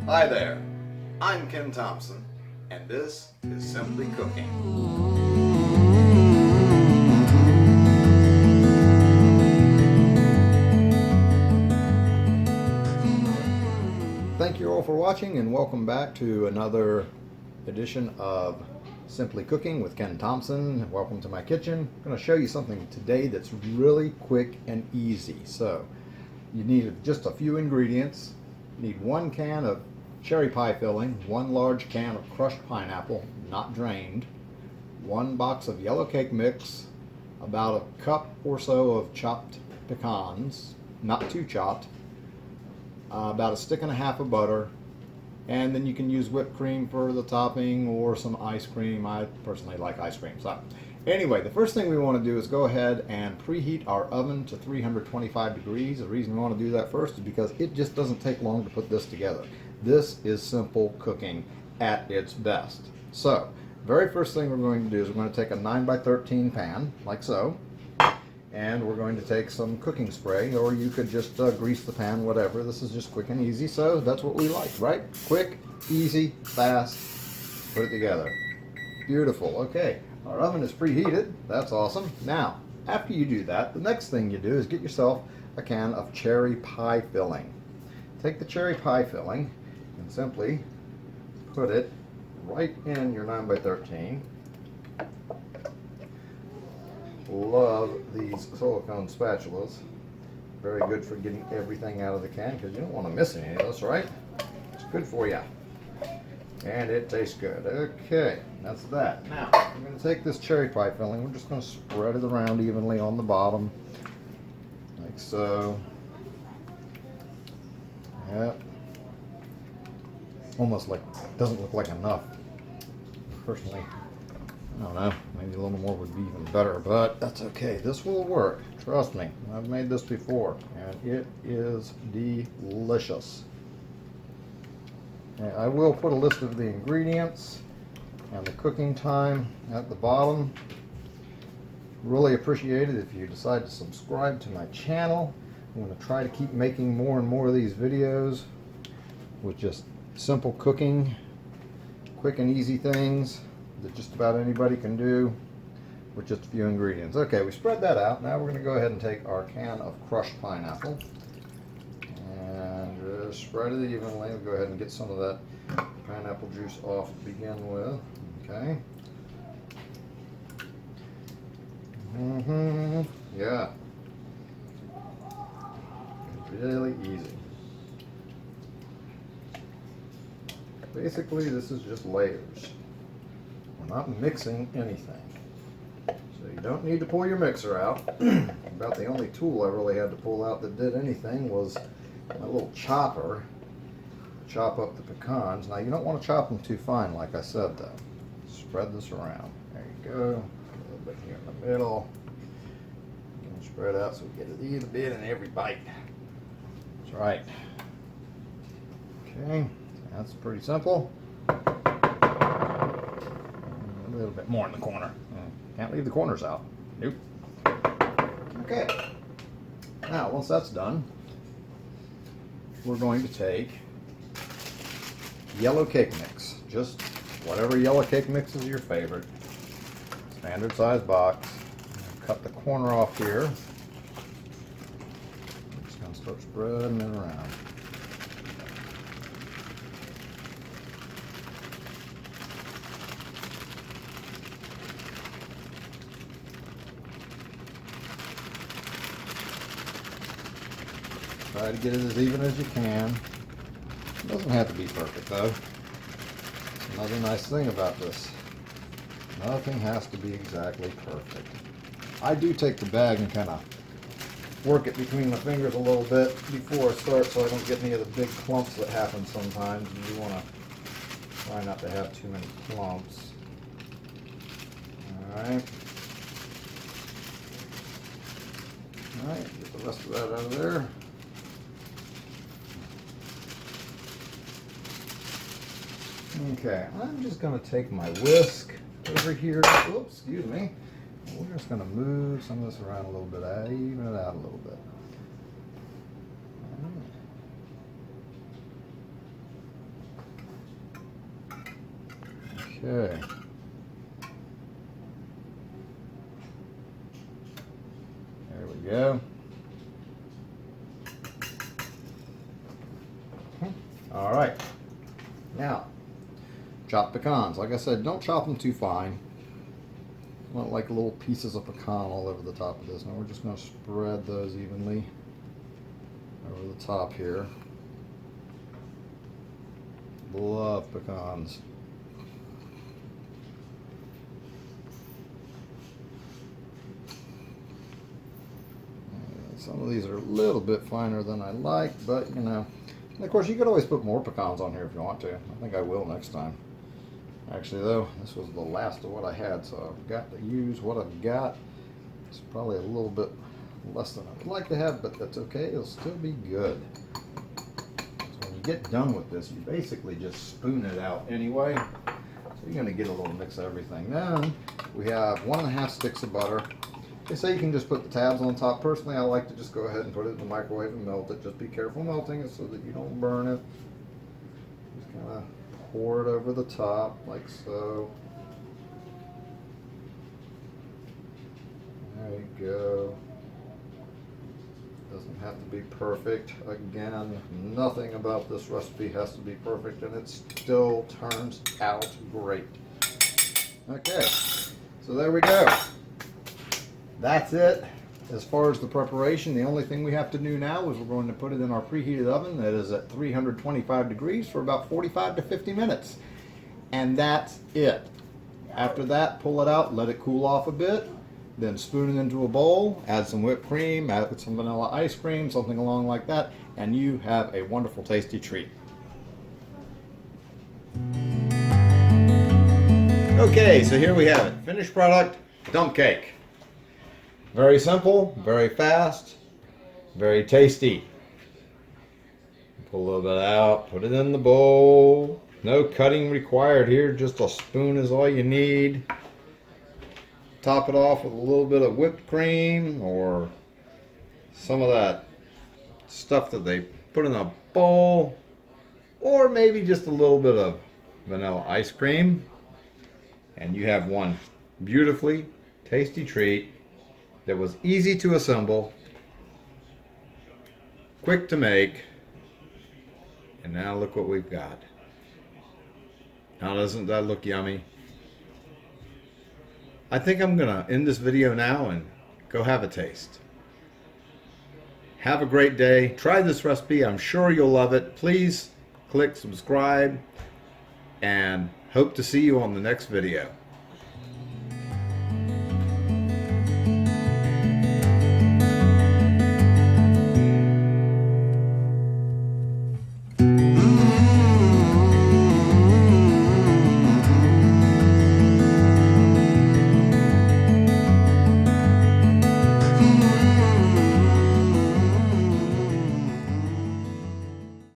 Hi there, I'm Ken Thompson, and this is Simply Cooking. Thank you all for watching, and welcome back to another edition of Simply Cooking with Ken Thompson. Welcome to my kitchen. I'm going to show you something today that's really quick and easy. So you need just a few ingredients. You need 1 can of cherry pie filling, 1 large can of crushed pineapple, not drained, 1 box of yellow cake mix, about a cup or so of chopped pecans, not too chopped, about 1.5 sticks of butter, and then you can use whipped cream for the topping or some ice cream. I personally like ice cream. So anyway, the first thing we want to do is go ahead and preheat our oven to 325 degrees. The reason we want to do that first is because it just doesn't take long to put this together. This is simple cooking at its best. So very first thing we're going to do is we're going to take a 9x13 pan, like so, and we're going to take some cooking spray, or you could just grease the pan, whatever. This is just quick and easy, so that's what we like, right? Quick, easy, fast, put it together. Beautiful. Okay, our oven is preheated. That's awesome. Now, after you do that, the next thing you do is get yourself a can of cherry pie filling. Take the cherry pie filling and simply put it right in your 9x13. Love these silicone spatulas. Very good for getting everything out of the can because you don't want to miss any of this, right? It's good for you. And it tastes good. Okay, that's that. Now, I'm going to take this cherry pie filling. We're just going to spread it around evenly on the bottom, like so. Yep. Almost like, doesn't look like enough. Personally, I don't know, maybe a little more would be even better, but that's okay. This will work. Trust me. I've made this before, and it is delicious. And I will put a list of the ingredients and the cooking time at the bottom. Really appreciate it if you decide to subscribe to my channel. I'm going to try to keep making more and more of these videos with just simple cooking, quick and easy things that just about anybody can do with just a few ingredients. Okay, we spread that out. Now we're going to go ahead and take our can of crushed pineapple and just spread it evenly. We'll go ahead and get some of that pineapple juice off to begin with. Okay. Yeah. Really easy. Basically, this is just layers. We're not mixing anything. So you don't need to pull your mixer out. About the only tool I really had to pull out that did anything was my little chopper. Chop up the pecans. Now you don't want to chop them too fine, like I said though. Spread this around. There you go. A little bit here in the middle. And spread out so we get a little bit in every bite. That's right. Okay, that's pretty simple. A little bit more in the corner. Can't leave the corners out. Nope. Okay. Now, once that's done, we're going to take yellow cake mix. Just whatever yellow cake mix is your favorite. Standard size box. Cut the corner off here. I'm just going to start spreading it around. Try to get it as even as you can. It doesn't have to be perfect though. Another nice thing about this. Nothing has to be exactly perfect. I do take the bag and kind of work it between my fingers a little bit before I start so I don't get any of the big clumps that happen sometimes. And you want to try not to have too many clumps. Alright. Alright, get the rest of that out of there. Okay, I'm just going to take my whisk over here. Oops, excuse me. We're just going to move some of this around a little bit, even it out a little bit. Okay. There we go. All right. Now, chop pecans. Like I said, don't chop them too fine. I want like little pieces of pecan all over the top of this. Now we're just going to spread those evenly over the top here. Love pecans. Some of these are a little bit finer than I like, but you know. And of course, you could always put more pecans on here if you want to. I think I will next time. Actually, though, this was the last of what I had, so I've got to use what I've got. It's probably a little bit less than I would like to have, but that's okay. It'll still be good. So when you get done with this, you basically just spoon it out anyway. So you're going to get a little mix of everything. Then we have 1.5 sticks of butter. They say you can just put the tabs on top. Personally, I like to just go ahead and put it in the microwave and melt it. Just be careful melting it so that you don't burn it. Just kind of pour it over the top like so. There you go. Doesn't have to be perfect. Again, nothing about this recipe has to be perfect, and it still turns out great. Okay, so there we go. That's it. As far as the preparation, the only thing we have to do now is we're going to put it in our preheated oven that is at 325 degrees for about 45 to 50 minutes. And that's it. After that, pull it out, let it cool off a bit, then spoon it into a bowl, add some whipped cream, add some vanilla ice cream, something along like that, and you have a wonderful, tasty treat. Okay, so here we have it. Finished product, dump cake. Very simple, very fast, very tasty. Pull a little bit out, put it in the bowl. No cutting required here, just a spoon is all you need. Top it off with a little bit of whipped cream or some of that stuff that they put in a bowl, or maybe just a little bit of vanilla ice cream, and you have one beautifully tasty treat that was easy to assemble, quick to make, and now look what we've got. Now doesn't that look yummy? I think I'm gonna end this video now and go have a taste. Have a great day. Try this recipe. I'm sure you'll love it. Please click subscribe and hope to see you on the next video.